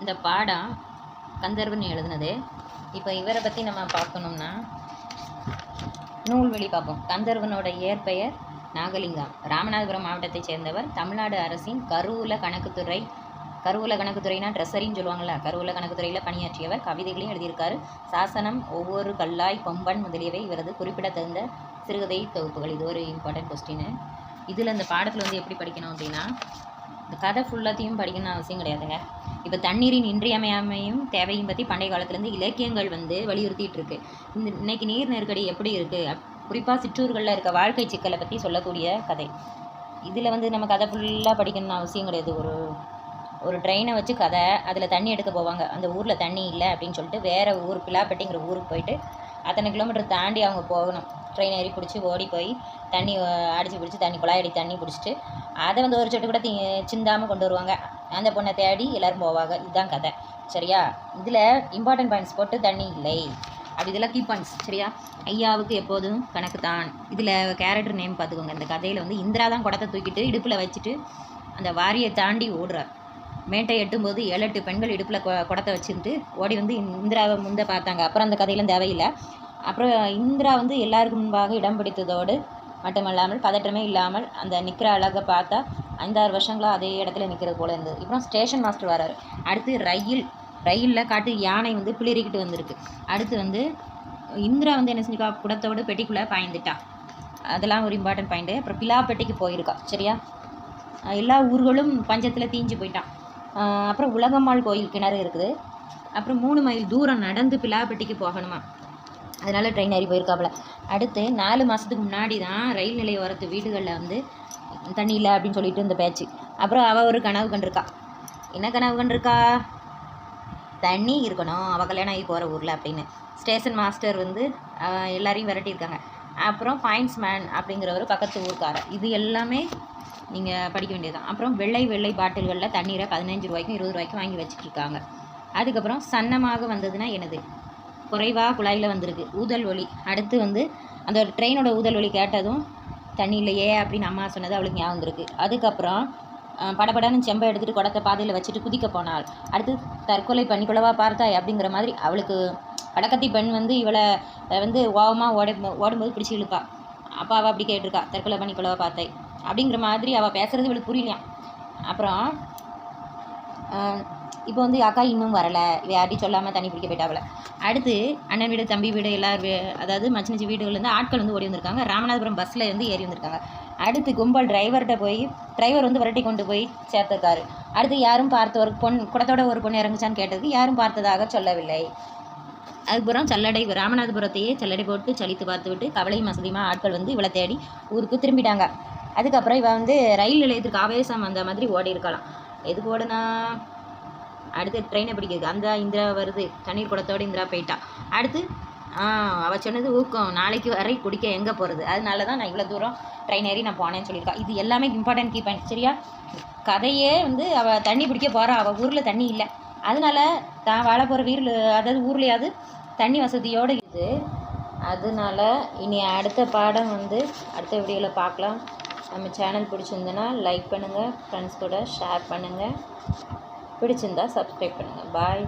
இந்த பாடம் கந்தர்வன் எழுதுனது. இப்போ இவரை பற்றி நம்ம பார்க்கணும்னா நூல்வழி பார்ப்போம். கந்தர்வனோட இயற்பெயர் நாகலிங்கம். ராமநாதபுரம் மாவட்டத்தைச் சேர்ந்தவர். தமிழ்நாடு அரசின் கருவூல கணக்குத்துறைனா ட்ரெஸரின்னு சொல்லுவாங்கள்ல, கருவூல கணக்குத்துறையில் பணியாற்றியவர். கவிதைகளையும் எழுதியிருக்காரு. சாசனம், ஒவ்வொரு கல்லாய், கொம்பன் முதலியவை இவரது குறிப்பிடத்தகுந்த சிறுகதை தொகுப்புகள். இது ஒரு இம்பார்ட்டன்ட் கொஸ்டின். இதில் இந்த பாடத்தில் வந்து எப்படி படிக்கணும் அப்படின்னா, இந்த கதை ஃபுல்லாத்தையும் படிக்கணும்னு அவசியம் கிடையாதுங்க. இப்போ தண்ணீரின் இன்றியமையாமையும் தேவையும் பற்றி பண்டைய காலத்துலேருந்து இலக்கியங்கள் வந்து வலியுறுத்திட்டு இருக்கு. இன்னைக்கு நீர் நெருக்கடி எப்படி இருக்குது, குறிப்பாக சிற்றூர்களில் இருக்க வாழ்க்கை சிக்கலை பற்றி சொல்லக்கூடிய கதை. இதில் வந்து நம்ம கதை ஃபுல்லாக படிக்கணும்னு அவசியம் கிடையாது. ஒரு ட்ரெயினை வச்சு கதை, அதில் தண்ணி எடுக்க போவாங்க. அந்த ஊரில் தண்ணி இல்லை அப்படின்னு சொல்லிட்டு வேறு ஊர், பிலாப்பட்டிங்கிற ஊருக்கு போயிட்டு அத்தனை கிலோமீட்டர் தாண்டி அவங்க போகணும். ட்ரெயின் ஏறி பிடிச்சி ஓடி போய் தண்ணி அடித்து பிடிச்சி குழாயடி தண்ணி பிடிச்சிட்டு அதை வந்து ஒரு சொட்டு கூட சிந்தாமல் கொண்டு வருவாங்க. அந்த பொண்ணை தேடி எல்லோரும் போவாங்க. இதுதான் கதை, சரியா? இதில் இம்பார்ட்டன்ட் பாயிண்ட்ஸ் போட்டு தண்ணி இல்லை அப்படி இதெல்லாம் கீ பாயிண்ட்ஸ், சரியா? ஐயாவுக்கு எப்போதும் கணக்கு தான். இதில் கேரக்டர் நேம் பார்த்துக்கோங்க. இந்த கதையில் வந்து இந்திரா தான் குடத்தை தூக்கிட்டு இடுப்பில் வச்சுட்டு அந்த வாரியை தாண்டி ஓடுறார். மேட்டை எட்டும்போது 7-8 பெண்கள் இடுப்பில் குடத்தை வச்சுக்கிட்டு ஓடி வந்து இந்திராவை முந்தை பார்த்தாங்க. அப்புறம் அந்த கதையெல்லாம் தேவையில்லை. அப்புறம் இந்திரா வந்து எல்லாருக்கும் முன்பாக இடம் பிடித்ததோடு மட்டுமல்லாமல் பதற்றமே இல்லாமல் அந்த நிற்கிற அழகை பார்த்தா 5-6 வருஷங்களாக அதே இடத்துல நிற்கிறது போல இருந்தது. அப்புறம் ஸ்டேஷன் மாஸ்டர் வராரு. அடுத்து ரயிலில் காட்டு யானை வந்து பிளிரிக்கிட்டு வந்திருக்கு. அடுத்து வந்து இந்திரா வந்து என்ன செஞ்சுக்கா, குடத்தோடு பெட்டிக்குள்ளே பாய்ந்துட்டா. அதெல்லாம் ஒரு இம்பார்ட்டன்ட் பாயிண்ட்டு. அப்புறம் பிலாப்பட்டிக்கு போயிருக்கா, சரியா? எல்லா ஊர்களும் பஞ்சத்தில் தீஞ்சு போயிட்டான். அப்புறம் உலகம்மாள் கோயில் கிணறு இருக்குது. அப்புறம் 3 மைல் தூரம் நடந்து பிலாப்பட்டிக்கு போகணுமா, அதனால் ட்ரெயின் ஏறி போயிருக்காப்புல. அடுத்து 4 மாதத்துக்கு முன்னாடி தான் ரயில் நிலைய ஓரத்து வீடுகளில் வந்து தண்ணி இல்லை அப்படின்னு சொல்லிட்டு இந்த பேச்சு. அப்புறம் அவள் ஒரு கனவு கண்டிருக்கா. என்ன கனவு கண்டிருக்கா? தண்ணி இருக்கணும் அவள் கல்யாணம் ஆகி போகிற ஊரில் அப்படின்னு. ஸ்டேஷன் மாஸ்டர் வந்து எல்லாரையும் விரட்டியிருக்காங்க. அப்புறம் பாயிண்ட்ஸ் மேன் அப்படிங்கிறவர் பக்கத்து ஊருக்காரர். இது எல்லாமே நீங்கள் படிக்க வேண்டியதுதான். அப்புறம் வெள்ளை பாட்டில்களில் தண்ணீரை 15 ரூபாய்க்கும் 20 ரூபாய்க்கும் வாங்கி வச்சுட்ருக்காங்க. அதுக்கப்புறம் சன்னமாக வந்ததுன்னா என்னது, குறைவாக குழாயில் வந்திருக்கு. ஊதல் ஒலி. அடுத்து வந்து அந்த ட்ரெயினோட ஊதல் ஒலி கேட்டதும் தண்ணி இல்லையே அப்படின்னு அம்மா சொன்னது அவளுக்கு ஞாபகம் வந்திருக்கு. அதுக்கப்புறம் படப்படன்னு செம்பை எடுத்துகிட்டு குடத்தை பாதையில் வச்சுட்டு குதிக்க போனாள். அடுத்து தற்கொலை பண்ணிக்கொள்ளவா பார்த்தாய் அப்படிங்கிற மாதிரி அவளுக்கு படக்கத்தி பெண் வந்து இவளை வந்து ஓவமாக ஓடும்போது பிடிச்சி இழுப்பா. அப்போ அவள் அப்படி கேட்டிருக்கா, தற்கொலை பண்ணிக்கொள்ளவா பார்த்தாய் அப்படிங்கிற மாதிரி அவள் பேசுகிறது இவளுக்கு புரியலையாம். அப்புறம் இப்போ வந்து அக்கா இன்னும் வரலை, யார்ட்டி சொல்லாமல் தண்ணி பிடிக்க போயிட்டாவல. அடுத்து அண்ணன் வீடு, தம்பி வீடு, அதாவது மச்சி வீடுகள்லேருந்து ஆட்கள் வந்து ஓடி வந்திருக்காங்க. ராமநாதபுரம் பஸ்ஸில் வந்து ஏறி வந்திருக்காங்க. அடுத்து கும்பல் டிரைவர் வந்து விரட்டி கொண்டு போய் சேர்த்திருக்காரு. அடுத்து யாரும் பார்த்த ஒரு குடத்தோட ஒரு பொண்ணு இறங்குச்சான்னு கேட்டதுக்கு யாரும் பார்த்ததாக சொல்லவில்லை. அதுக்கப்புறம் ராமநாதபுரத்தையே சல்லடை போட்டு சலித்து பார்த்துவிட்டு கவலையும் வசதியுமா ஆட்கள் வந்து இவளை தேடி ஊருக்கு திரும்பிட்டாங்க. அதுக்கப்புறம் இவள் வந்து ரயில் நிலையத்துக்கு ஆவேசம் அந்த மாதிரி ஓடி இருக்கலாம். எதுக்கு ஓடுனா, அடுத்து ட்ரெயினை பிடிக்குது. அந்த இந்திரா வருது, தண்ணீர் குடத்தோடு இந்திரா போயிட்டா. அடுத்து அவள் சொன்னது ஊக்கம், நாளைக்கு வரை குடிக்க எங்கே போகிறது, அதனால தான் நான் இவ்வளோ தூரம் ட்ரெயின் ஏறி நான் போனேன்னு சொல்லியிருக்கா. இது எல்லாமே இம்பார்ட்டன்ட் கீ பாயிண்ட், சரியா? கதையே வந்து அவள் தண்ணி பிடிக்க போகிறா, அவள் ஊரில் தண்ணி இல்லை, அதனால தான் வாழ போகிற அதாவது ஊர்லேயாவது தண்ணி வசதியோடு இருக்குது. அதனால இனி அடுத்த பாடம் வந்து அடுத்த வீடியோவில் பார்க்கலாம். நம்ம சேனல் பிடிச்சிருந்ததுன்னா லைக் பண்ணுங்கள், ஃப்ரெண்ட்ஸ் கூட ஷேர் பண்ணுங்கள், பிடிச்சிருந்தா சப்ஸ்கிரைப் பண்ணுங்கள். பாய்.